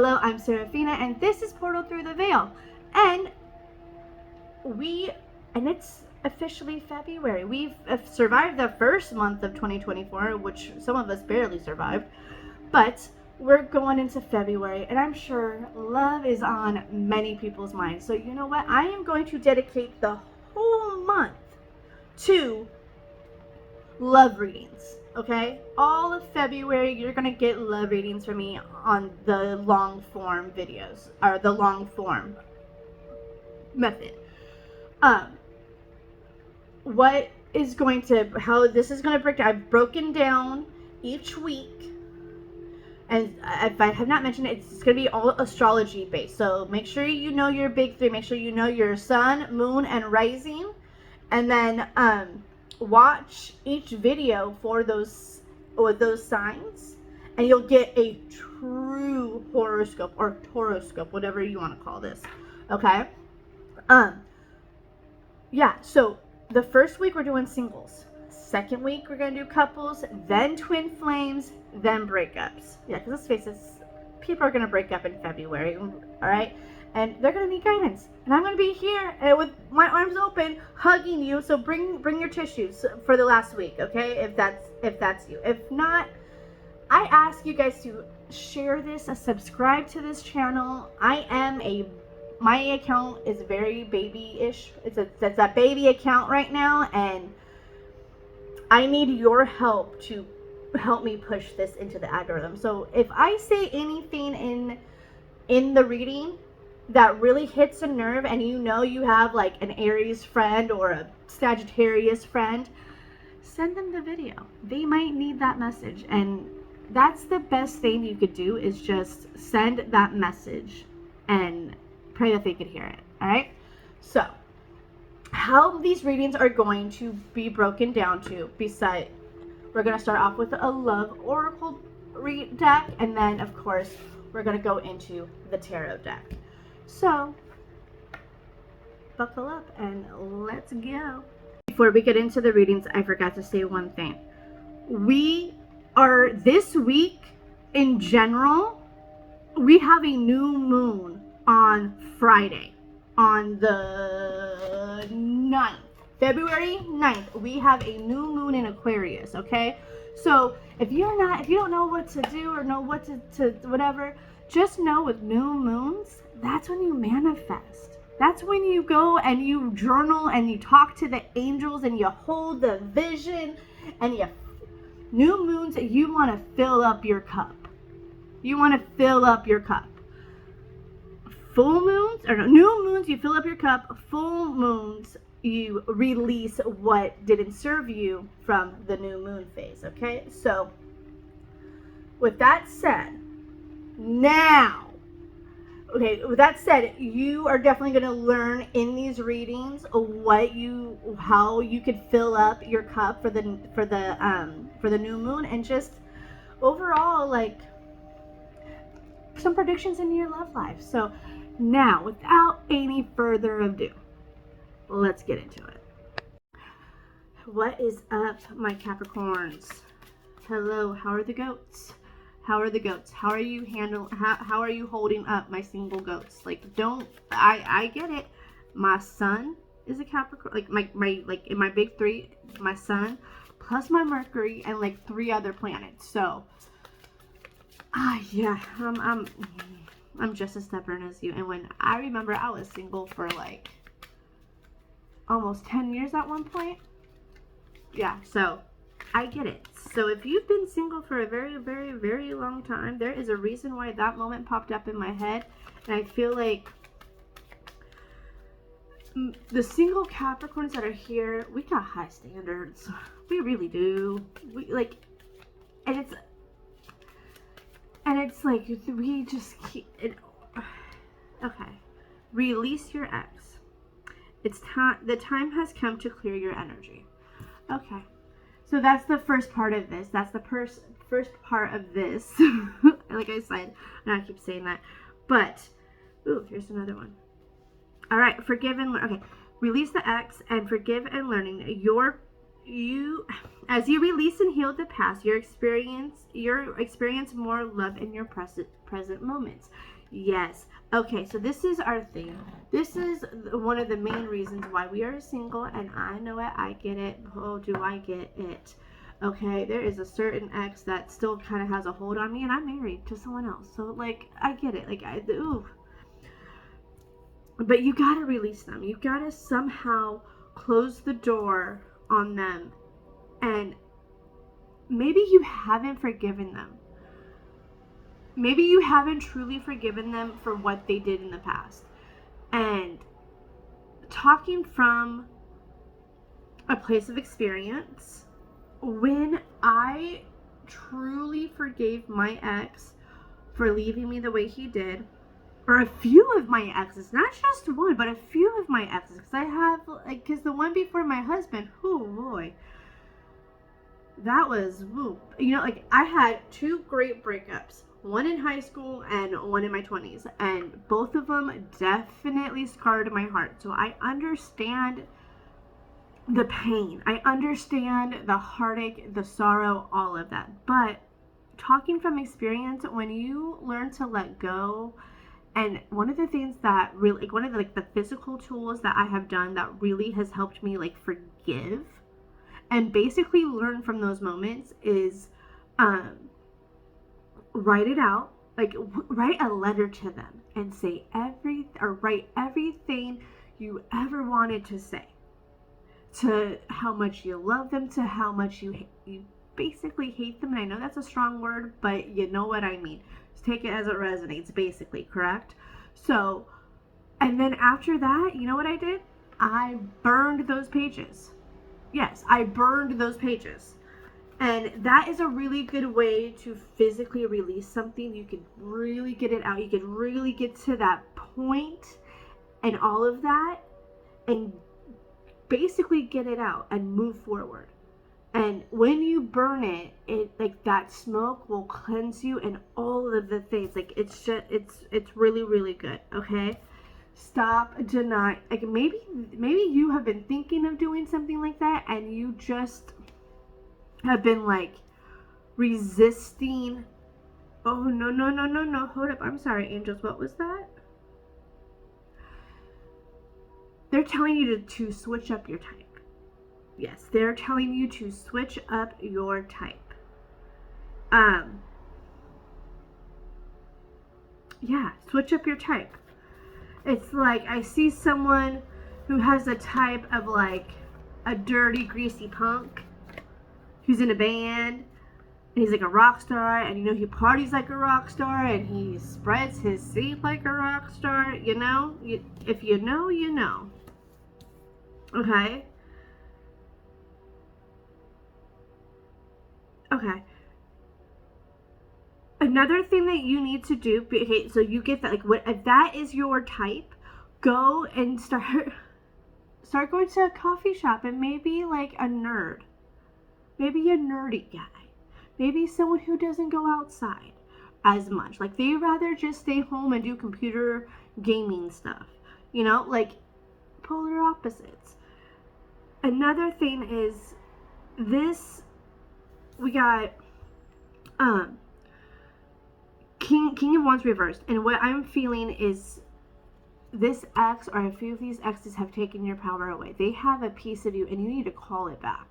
Hello, I'm Serafina, and this is Portal Through the Veil. And it's officially February. We've survived the first month of 2024, which some of us barely survived. But we're going into February, and I'm sure love is on many people's minds. So you know what? I am going to dedicate the whole month to love readings. Okay, all of February you're gonna get love readings from me on the long form videos, or the long form method. How this is gonna break down, I've broken down each week, and if I have not mentioned it, it's gonna be all astrology based. So make sure you know your big three, make sure you know your sun, moon, and rising, and then watch each video for those signs, and you'll get a true horoscope or toroscope, whatever you want to call this. Okay. Yeah, so the first week we're doing singles, second week we're gonna do couples, then twin flames, then breakups. Yeah, because let's face it, people are gonna break up in February. All right, and they're gonna need guidance, and I'm gonna be here with my arms open hugging you. So bring your tissues for the last week, okay, if that's you. If not, I ask you guys to share this, subscribe to this channel. My account is very baby-ish. It's a baby account right now, and I need your help to help me push this into the algorithm. So if I say anything in the reading that really hits a nerve, and you know you have like an Aries friend or a Sagittarius friend, send them the video. They might need that message, and that's the best thing you could do, is just send that message and pray that they could hear it. All right, so how these readings are going to be broken down to, we're going to start off with a love oracle deck, and then of course we're going to go into the tarot deck. So buckle up and let's go. Before we get into the readings, I forgot to say one thing. This week in general, we have a new moon on Friday, on the 9th, February 9th. We have a new moon in Aquarius, okay? So if you don't know what to do or know what to whatever, just know with new moons, that's when you manifest. That's when you go and you journal and you talk to the angels and you hold the vision, and new moons, you want to fill up your cup. You want to fill up your cup. New moons, you fill up your cup. Full moons, you release what didn't serve you from the new moon phase, okay? So with that said, you are definitely going to learn in these readings how you could fill up your cup for the new moon, and just overall, like, some predictions in your love life. So now, without any further ado, let's get into it. What is up, my Capricorns? Hello, how are the goats? How are the goats? How are you how are you holding up, my single goats? Like, I get it. My sun is a Capricorn, like in my big three, my sun plus my Mercury and like 3 other planets. So yeah, I'm just as stubborn as you. And when I remember, I was single for like almost 10 years at one point. Yeah, so I get it. So if you've been single for a very, very, very long time, there is a reason why that moment popped up in my head. And I feel like the single Capricorns that are here, we got high standards. We really do. It's like we just keep it. Okay, release your ex. It's time. The time has come to clear your energy. Okay, so that's the first part of this. That's the first part of this. Like I said, and I keep saying that, but ooh, here's another one. All right, forgive and learn. Okay, release the ex and forgive and learning. As you release and heal the past, you experience more love in your present moments. Yes. Okay, so this is our thing. This is one of the main reasons why we are single, and I know it. I get it. Oh, do I get it? Okay, there is a certain ex that still kind of has a hold on me, and I'm married to someone else. So, like, I get it. Like, ooh. But you gotta release them. You gotta somehow close the door on them. And maybe you haven't forgiven them. Maybe you haven't truly forgiven them for what they did in the past. And talking from a place of experience, when I truly forgave my ex for leaving me the way he did, or a few of my exes, not just one, but a few of my exes, because I have, like, because the one before my husband, oh boy, that was, woo. You know, like, I had 2 great breakups, one in high school and one in my 20s, and both of them definitely scarred my heart. So I understand the pain, I understand the heartache, the sorrow, all of that. But talking from experience, when you learn to let go, and one of the things that really, like, one of the, like, the physical tools that I have done that really has helped me, like, forgive and basically learn from those moments is write it out, like, write a letter to them and say write everything you ever wanted to say, to how much you love them, to how much you basically hate them. And I know that's a strong word, but you know what I mean. Just take it as it resonates, basically, correct? So, and then after that, you know what I did? I burned those pages. Yes, I burned those pages. And that is a really good way to physically release something. You can really get it out. You can really get to that point and all of that and basically get it out and move forward. And when you burn it, like, that smoke will cleanse you and all of the things. Like, it's just, it's really, really good. Okay? Stop denying. Like, maybe you have been thinking of doing something like that, and you just have been, like, resisting. Oh, no. Hold up. I'm sorry, angels. What was that? They're telling you to switch up your type. Yes, they're telling you to switch up your type. Yeah, switch up your type. It's like, I see someone who has a type of, like, a dirty, greasy punk who's in a band, and he's like a rock star, and you know, he parties like a rock star, and he spreads his seed like a rock star. You know, if you know, you know. Okay? Okay. Another thing that you need to do, okay, so you get that, like, what if that is your type, go and start going to a coffee shop, and maybe, like, a nerd. Maybe a nerdy guy. Maybe someone who doesn't go outside as much. Like, they rather just stay home and do computer gaming stuff. You know, like, polar opposites. Another thing is this, we got King of Wands reversed, and what I'm feeling is this ex, or a few of these exes, have taken your power away. They have a piece of you, and you need to call it back.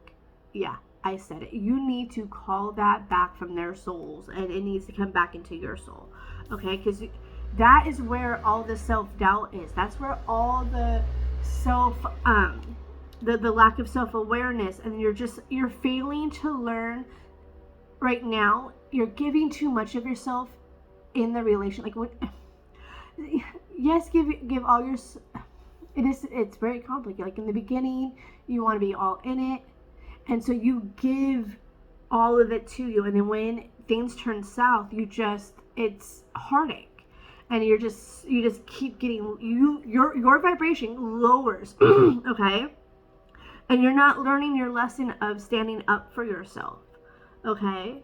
Yeah, I said it. You need to call that back from their souls, and it needs to come back into your soul. Okay, because that is where all the self-doubt is. That's where all the the lack of self-awareness, and you're failing to learn right now. You're giving too much of yourself in the relation. Like, what? Yes, give all your. It's very complicated. Like, in the beginning, you want to be all in it, and so you give all of it to you, and then when things turn south, it's heartache, and you just keep getting your vibration lowers. Okay, and you're not learning your lesson of standing up for yourself. Okay,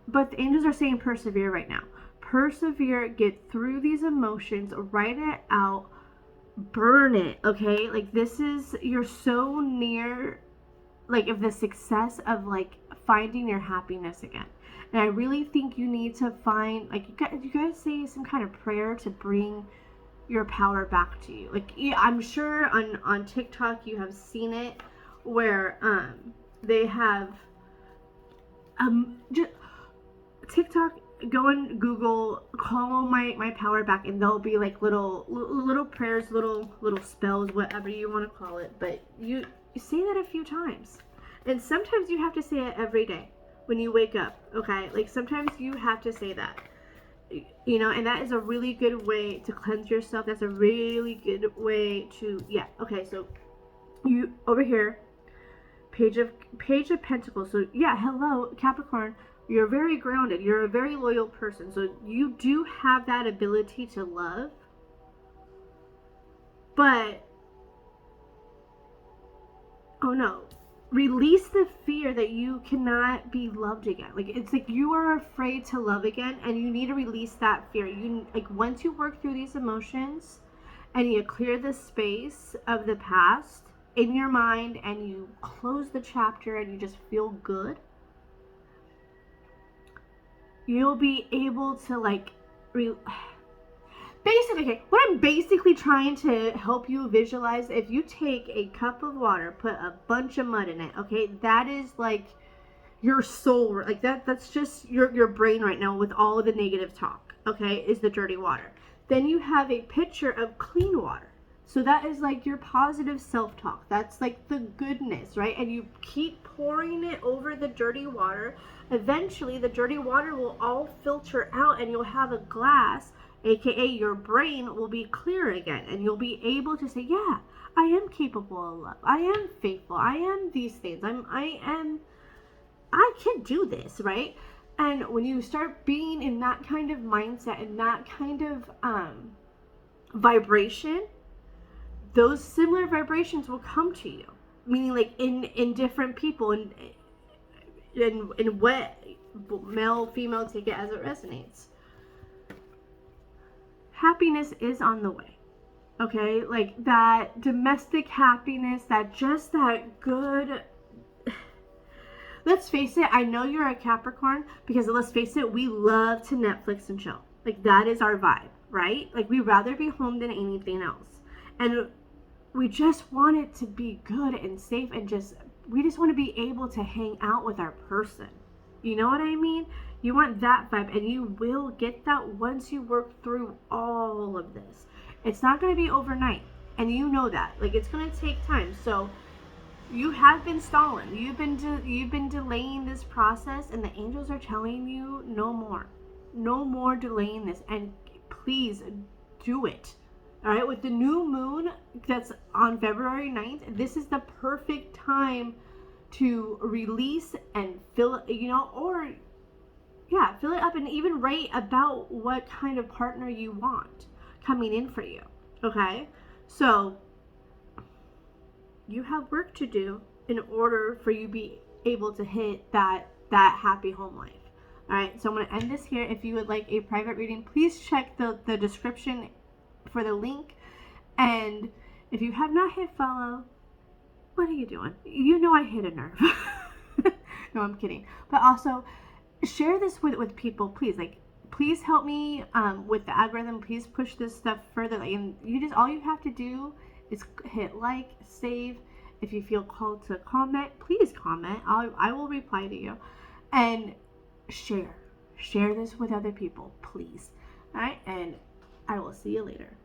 but the angels are saying persevere right now. Persevere, get through these emotions, write it out, burn it. Okay, like, you're so near, like, of the success of, like, finding your happiness again. And I really think you need to find, like, you guys say some kind of prayer to bring your power back to you. Like, I'm sure on TikTok you have seen it where they have just TikTok, go and Google call my power back, and there'll be like little prayers, little spells, whatever you want to call it, but you say that a few times. And sometimes you have to say it every day when you wake up, okay? Like, sometimes you have to say that, you know, and that is a really good way to cleanse yourself. That's a really good way to, yeah. Okay, so you over here, Page of Pentacles. So yeah, hello Capricorn, you're very grounded, you're a very loyal person, so you do have that ability to love, but oh no, release the fear that you cannot be loved again. Like, it's like you are afraid to love again, and you need to release that fear. You, like, once you work through these emotions and you clear the space of the past in your mind and you close the chapter and you just feel good, you'll be able to, like, basically, okay, what I'm basically trying to help you visualize, if you take a cup of water, put a bunch of mud in it, okay, that is like your soul, like that's just your brain right now with all of the negative talk, okay, is the dirty water. Then you have a pitcher of clean water. So that is like your positive self-talk. That's like the goodness, right? And you keep pouring it over the dirty water. Eventually, the dirty water will all filter out, and you'll have a glass, aka your brain, will be clear again, and you'll be able to say, yeah, I am capable of love, I am faithful, I am these things, I can do this, right? And when you start being in that kind of mindset and that kind of vibration, those similar vibrations will come to you, meaning like in different people, and in what, male, female, take it as it resonates. Happiness is on the way, okay? Like, that domestic happiness, that just that good, let's face it, I know you're a Capricorn, because let's face it, we love to Netflix and chill. Like, that is our vibe, right? Like, we'd rather be home than anything else. And we just want it to be good and safe, and we just want to be able to hang out with our person. You know what I mean? You want that vibe, and you will get that once you work through all of this. It's not going to be overnight, and you know that. Like, it's going to take time. So you have been stalling. You've been delaying this process, and the angels are telling you no more delaying this, and please do it. All right, with the new moon that's on February 9th, this is the perfect time to release and fill it, you know, or yeah, fill it up, and even write about what kind of partner you want coming in for you. Okay, so you have work to do in order for you to be able to hit that happy home life. All right, so I'm going to end this here. If you would like a private reading, please check the description for the link. And if you have not hit follow, what are you doing? You know I hit a nerve. No, I'm kidding. But also, share this with people, please. Like, please help me with the algorithm. Please push this stuff further. Like, and all you have to do is hit like, save. If you feel called to comment, please comment. I will reply to you. And share this with other people, please. All right, and I will see you later.